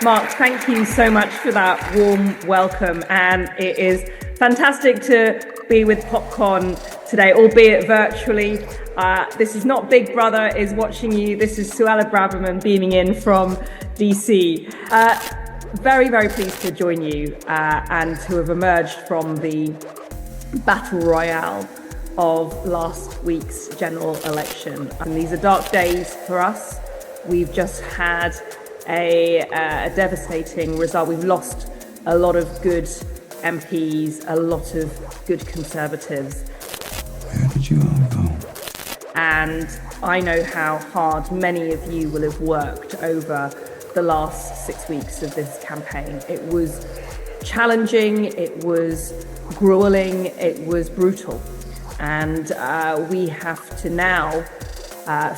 Mark, thank you so much for that warm welcome. And it is fantastic to be with Popcorn today, albeit virtually. This is not Big Brother is watching you. This is Suella Braverman beaming in from DC. Very, very pleased to join you and to have emerged from the battle royale of last week's general election. And these are dark days for us. We've just had a devastating result. We've lost a lot of good MPs, a lot of good Conservatives. Where did you all go? And I know how hard many of you will have worked over the last 6 weeks of this campaign. It was challenging, it was grueling, it was brutal. And we have to now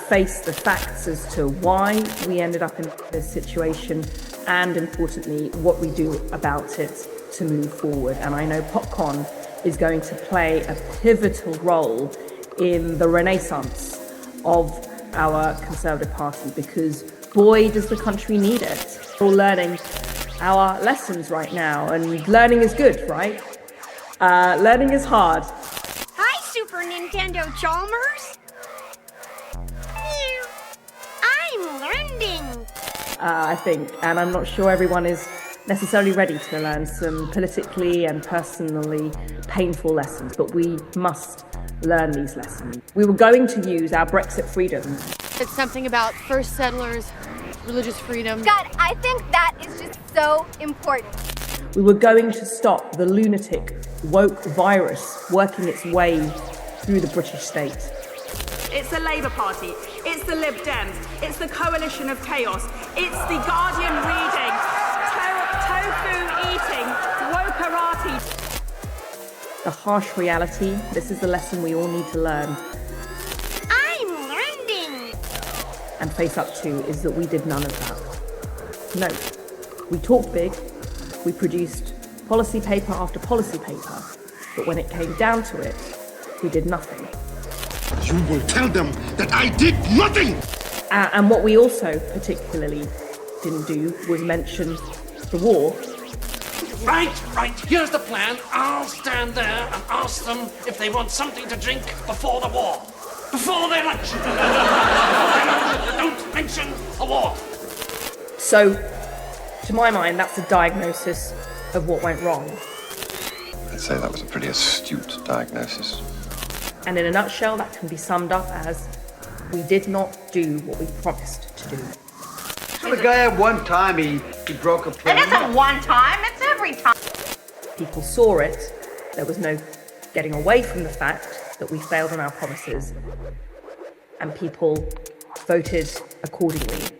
face the facts as to why we ended up in this situation and, importantly, what we do about it to move forward. And I know Popcorn is going to play a pivotal role in the renaissance of our Conservative Party, because boy, does the country need it. We're all learning our lessons right now, and learning is good, right? Learning is hard. Hi, Super Nintendo Chalmers. I'm learning. I think, and I'm not sure everyone is necessarily ready to learn some politically and personally painful lessons, but we must learn these lessons. We were going to use our Brexit freedom. It's something about first settlers, religious freedom. God, I think that is just so important. We were going to stop the lunatic woke virus working its way through the British state. It's the Labour Party, it's the Lib Dems, it's the coalition of chaos, it's the Guardian reading, tofu eating, wokerati. The harsh reality, this is the lesson we all need to learn I'm learning. and face up to, is that we did none of that. No, we talked big, we produced policy paper after policy paper, but when it came down to it, we did nothing. You will tell them that I did nothing! And what we also particularly didn't do was mention the war. Right, here's the plan. I'll stand there and ask them if they want something to drink before the war. Before their lunch. Don't mention a war. So, to my mind, that's a diagnosis of what went wrong. I'd say that was a pretty astute diagnosis. And in a nutshell, that can be summed up as we did not do what we promised to do. So the guy at one time, he broke a plane. It isn't one time, it's every time. People saw it. There was no getting away from the fact that we failed on our promises. And people voted accordingly.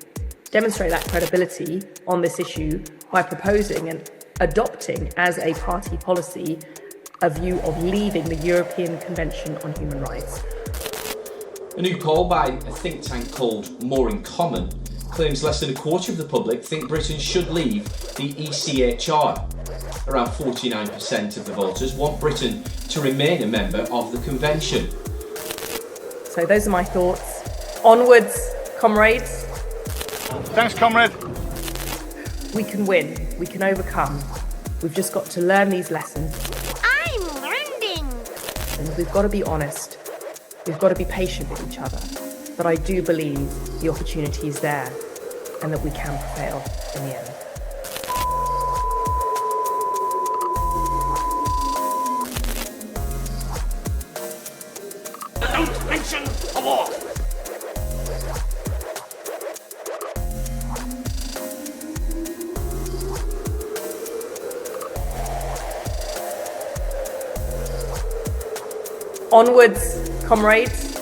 Demonstrate that credibility on this issue by proposing and adopting as a party policy a view of leaving the European Convention on Human Rights. A new poll by a think tank called More in Common claims less than a quarter of the public think Britain should leave the ECHR. Around 49% of the voters want Britain to remain a member of the Convention. So those are my thoughts. Onwards, comrades. Thanks, comrade. We can win, we can overcome. We've just got to learn these lessons. I'm learning. And we've got to be honest. We've got to be patient with each other. But I do believe the opportunity is there and that we can prevail in the end. Don't mention a war. Onwards, comrades.